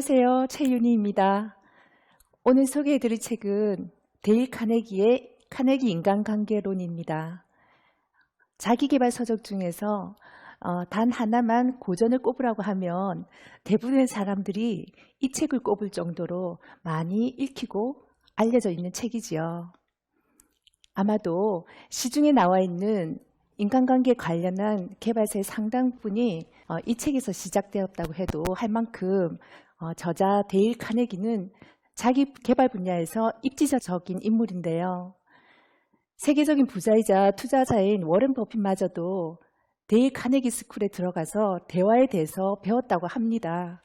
안녕하세요. 최윤희입니다. 오늘 소개해드릴 책은 데일 카네기의 카네기 인간관계론입니다. 자기계발 서적 중에서 단 하나만 고전을 꼽으라고 하면 대부분의 사람들이 이 책을 꼽을 정도로 많이 읽히고 알려져 있는 책이지요. 아마도 시중에 나와 있는 인간관계 관련한 개발서의 상당분이 이 책에서 시작되었다고 해도 할 만큼 저자 데일 카네기는 자기 개발 분야에서 입지적인 인물인데요. 세계적인 부자이자 투자자인 워렌 버핏마저도 데일 카네기 스쿨에 들어가서 대화에 대해서 배웠다고 합니다.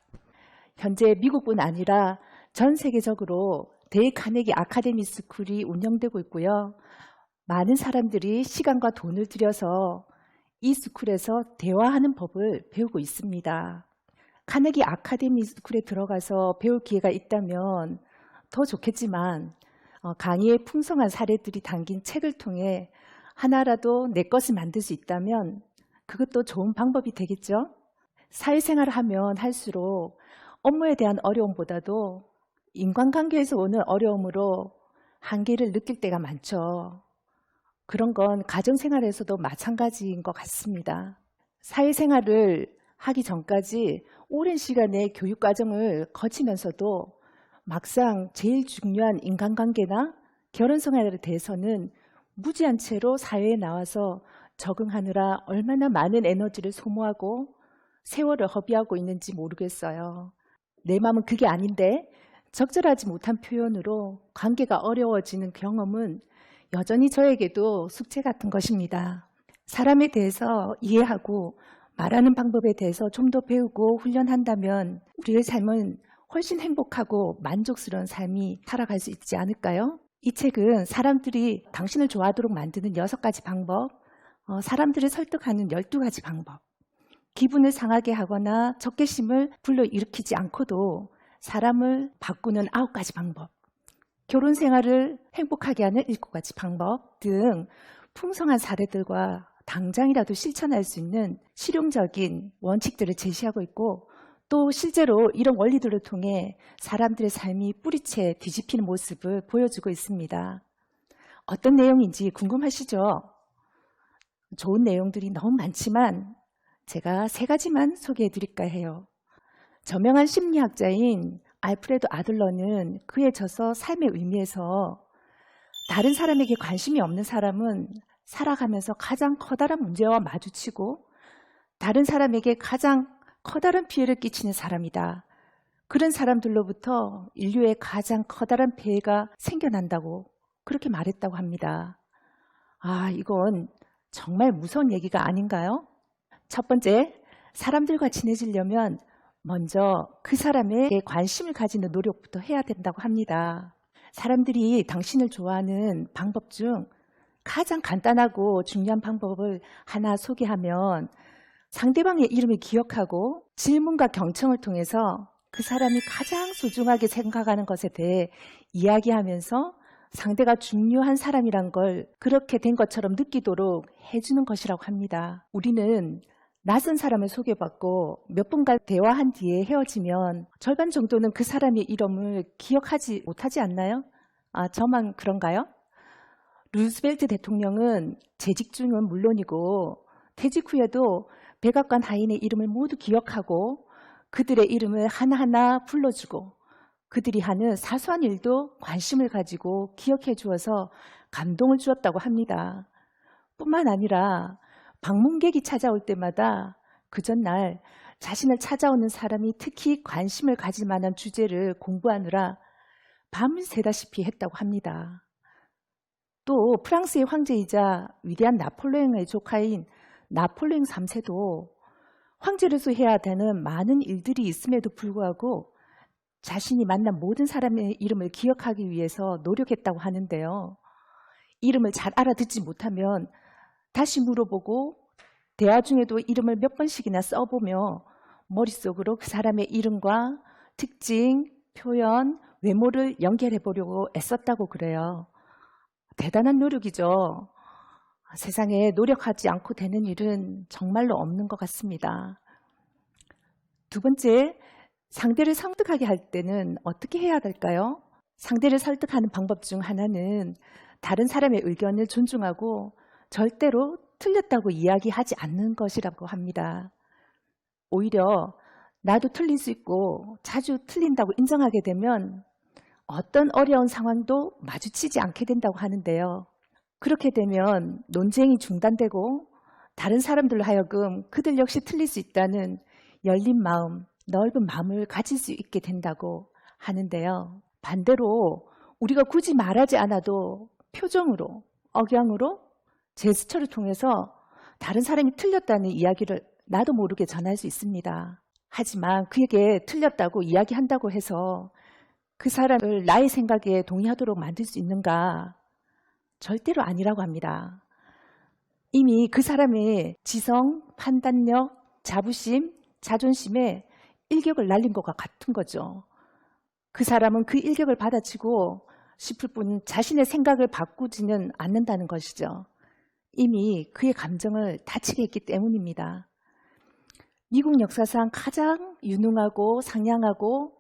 현재 미국뿐 아니라 전 세계적으로 데일 카네기 아카데미 스쿨이 운영되고 있고요. 많은 사람들이 시간과 돈을 들여서 이 스쿨에서 대화하는 법을 배우고 있습니다. 카네기 아카데미 스쿨에 들어가서 배울 기회가 있다면 더 좋겠지만 강의의 풍성한 사례들이 담긴 책을 통해 하나라도 내 것을 만들 수 있다면 그것도 좋은 방법이 되겠죠? 사회생활을 하면 할수록 업무에 대한 어려움보다도 인간관계에서 오는 어려움으로 한계를 느낄 때가 많죠. 그런 건 가정생활에서도 마찬가지인 것 같습니다. 사회생활을 하기 전까지 오랜 시간의 교육과정을 거치면서도 막상 제일 중요한 인간관계나 결혼생활에 대해서는 무지한 채로 사회에 나와서 적응하느라 얼마나 많은 에너지를 소모하고 세월을 허비하고 있는지 모르겠어요. 내 마음은 그게 아닌데 적절하지 못한 표현으로 관계가 어려워지는 경험은 여전히 저에게도 숙제 같은 것입니다. 사람에 대해서 이해하고 말하는 방법에 대해서 좀 더 배우고 훈련한다면 우리의 삶은 훨씬 행복하고 만족스러운 삶이 살아갈 수 있지 않을까요? 이 책은 사람들이 당신을 좋아하도록 만드는 6가지 방법, 사람들을 설득하는 12가지 방법, 기분을 상하게 하거나 적개심을 불러일으키지 않고도 사람을 바꾸는 9가지 방법, 결혼 생활을 행복하게 하는 7가지 방법 등 풍성한 사례들과 당장이라도 실천할 수 있는 실용적인 원칙들을 제시하고 있고 또 실제로 이런 원리들을 통해 사람들의 삶이 뿌리채 뒤집히는 모습을 보여주고 있습니다. 어떤 내용인지 궁금하시죠? 좋은 내용들이 너무 많지만 제가 3가지만 소개해 드릴까 해요. 저명한 심리학자인 알프레드 아들러는 그에 져서 삶의 의미에서 다른 사람에게 관심이 없는 사람은 살아가면서 가장 커다란 문제와 마주치고 다른 사람에게 가장 커다란 피해를 끼치는 사람이다. 그런 사람들로부터 인류의 가장 커다란 폐해가 생겨난다고 그렇게 말했다고 합니다. 이건 정말 무서운 얘기가 아닌가요? 첫 번째, 사람들과 친해지려면 먼저 그 사람에게 관심을 가지는 노력부터 해야 된다고 합니다. 사람들이 당신을 좋아하는 방법 중 가장 간단하고 중요한 방법을 하나 소개하면 상대방의 이름을 기억하고 질문과 경청을 통해서 그 사람이 가장 소중하게 생각하는 것에 대해 이야기하면서 상대가 중요한 사람이란 걸 그렇게 된 것처럼 느끼도록 해주는 것이라고 합니다. 우리는 낯선 사람을 소개받고 몇 분간 대화한 뒤에 헤어지면 절반 정도는 그 사람의 이름을 기억하지 못하지 않나요? 저만 그런가요? 루스벨트 대통령은 재직 중은 물론이고 퇴직 후에도 백악관 하인의 이름을 모두 기억하고 그들의 이름을 하나하나 불러주고 그들이 하는 사소한 일도 관심을 가지고 기억해 주어서 감동을 주었다고 합니다. 뿐만 아니라 방문객이 찾아올 때마다 그 전날 자신을 찾아오는 사람이 특히 관심을 가질 만한 주제를 공부하느라 밤을 새다시피 했다고 합니다. 또 프랑스의 황제이자 위대한 나폴레옹의 조카인 나폴레옹 3세도 황제로서 해야 되는 많은 일들이 있음에도 불구하고 자신이 만난 모든 사람의 이름을 기억하기 위해서 노력했다고 하는데요. 이름을 잘 알아듣지 못하면 다시 물어보고 대화 중에도 이름을 몇 번씩이나 써보며 머릿속으로 그 사람의 이름과 특징, 표현, 외모를 연결해 보려고 애썼다고 그래요. 대단한 노력이죠. 세상에 노력하지 않고 되는 일은 정말로 없는 것 같습니다. 두 번째, 상대를 설득하게 할 때는 어떻게 해야 될까요? 상대를 설득하는 방법 중 하나는 다른 사람의 의견을 존중하고 절대로 틀렸다고 이야기하지 않는 것이라고 합니다. 오히려 나도 틀릴 수 있고 자주 틀린다고 인정하게 되면 어떤 어려운 상황도 마주치지 않게 된다고 하는데요. 그렇게 되면 논쟁이 중단되고 다른 사람들로 하여금 그들 역시 틀릴 수 있다는 열린 마음, 넓은 마음을 가질 수 있게 된다고 하는데요. 반대로 우리가 굳이 말하지 않아도 표정으로, 억양으로, 제스처를 통해서 다른 사람이 틀렸다는 이야기를 나도 모르게 전할 수 있습니다. 하지만 그에게 틀렸다고 이야기한다고 해서 그 사람을 나의 생각에 동의하도록 만들 수 있는가? 절대로 아니라고 합니다. 이미 그 사람의 지성, 판단력, 자부심, 자존심에 일격을 날린 것과 같은 거죠. 그 사람은 그 일격을 받아치고 싶을 뿐 자신의 생각을 바꾸지는 않는다는 것이죠. 이미 그의 감정을 다치게 했기 때문입니다. 미국 역사상 가장 유능하고 상냥하고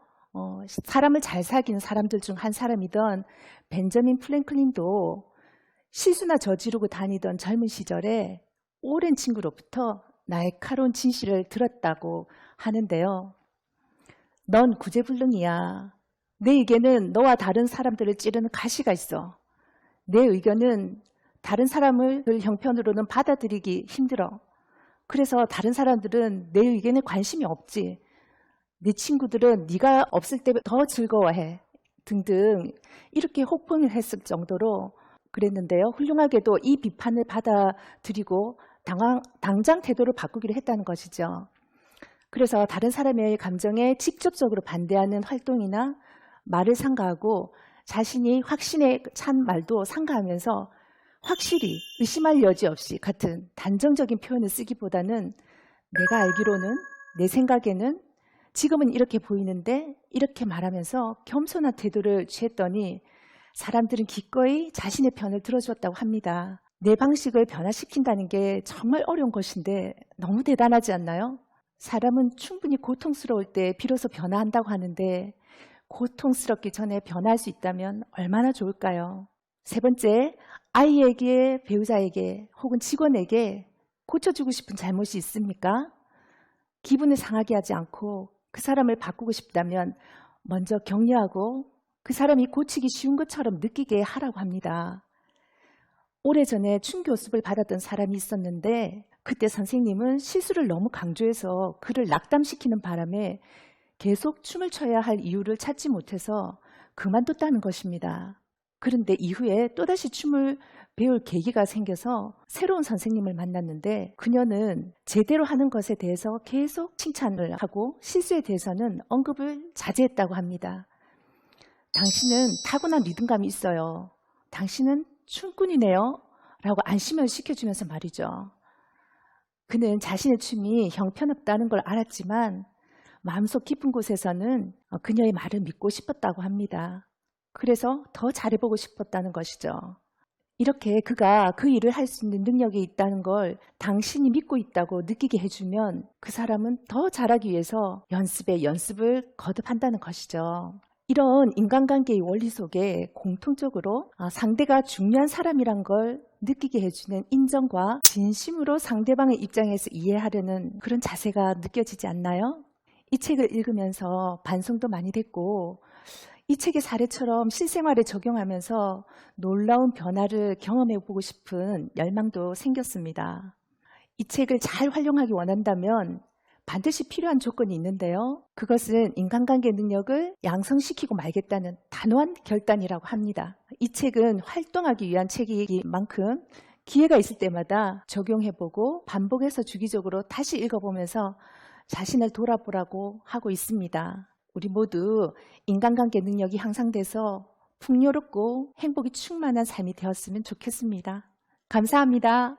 사람을 잘 사귀는 사람들 중 한 사람이던 벤저민 프랭클린도 실수나 저지르고 다니던 젊은 시절에 오랜 친구로부터 날카로운 진실을 들었다고 하는데요. 넌 구제불능이야. 내 의견은 너와 다른 사람들을 찌르는 가시가 있어. 내 의견은 다른 사람을 형편으로는 받아들이기 힘들어. 그래서 다른 사람들은 내 의견에 관심이 없지. 네 친구들은 네가 없을 때 더 즐거워해. 등등 이렇게 혹평을 했을 정도로 그랬는데요. 훌륭하게도 이 비판을 받아들이고 당장 태도를 바꾸기로 했다는 것이죠. 그래서 다른 사람의 감정에 직접적으로 반대하는 활동이나 말을 삼가하고 자신이 확신에 찬 말도 삼가하면서 확실히 의심할 여지 없이 같은 단정적인 표현을 쓰기보다는 내가 알기로는 내 생각에는 지금은 이렇게 보이는데 이렇게 말하면서 겸손한 태도를 취했더니 사람들은 기꺼이 자신의 편을 들어주었다고 합니다. 내 방식을 변화시킨다는 게 정말 어려운 것인데 너무 대단하지 않나요? 사람은 충분히 고통스러울 때 비로소 변화한다고 하는데 고통스럽기 전에 변화할 수 있다면 얼마나 좋을까요? 세 번째, 아이에게, 배우자에게 혹은 직원에게 고쳐주고 싶은 잘못이 있습니까? 기분을 상하게 하지 않고 그 사람을 바꾸고 싶다면 먼저 격려하고 그 사람이 고치기 쉬운 것처럼 느끼게 하라고 합니다. 오래전에 춤 교습을 받았던 사람이 있었는데 그때 선생님은 실수를 너무 강조해서 그를 낙담시키는 바람에 계속 춤을 춰야 할 이유를 찾지 못해서 그만뒀다는 것입니다. 그런데 이후에 또다시 춤을 배울 계기가 생겨서 새로운 선생님을 만났는데 그녀는 제대로 하는 것에 대해서 계속 칭찬을 하고 실수에 대해서는 언급을 자제했다고 합니다. 당신은 타고난 리듬감이 있어요. 당신은 춤꾼이네요. 라고 안심을 시켜주면서 말이죠. 그는 자신의 춤이 형편없다는 걸 알았지만 마음속 깊은 곳에서는 그녀의 말을 믿고 싶었다고 합니다. 그래서 더 잘해보고 싶었다는 것이죠. 이렇게 그가 그 일을 할 수 있는 능력이 있다는 걸 당신이 믿고 있다고 느끼게 해주면 그 사람은 더 잘하기 위해서 연습에 연습을 거듭한다는 것이죠. 이런 인간관계의 원리 속에 공통적으로 상대가 중요한 사람이란 걸 느끼게 해주는 인정과 진심으로 상대방의 입장에서 이해하려는 그런 자세가 느껴지지 않나요? 이 책을 읽으면서 반성도 많이 됐고 이 책의 사례처럼 실생활에 적용하면서 놀라운 변화를 경험해보고 싶은 열망도 생겼습니다. 이 책을 잘 활용하기 원한다면 반드시 필요한 조건이 있는데요. 그것은 인간관계 능력을 양성시키고 말겠다는 단호한 결단이라고 합니다. 이 책은 활동하기 위한 책이기 만큼 기회가 있을 때마다 적용해보고 반복해서 주기적으로 다시 읽어보면서 자신을 돌아보라고 하고 있습니다. 우리 모두 인간관계 능력이 향상돼서 풍요롭고 행복이 충만한 삶이 되었으면 좋겠습니다. 감사합니다.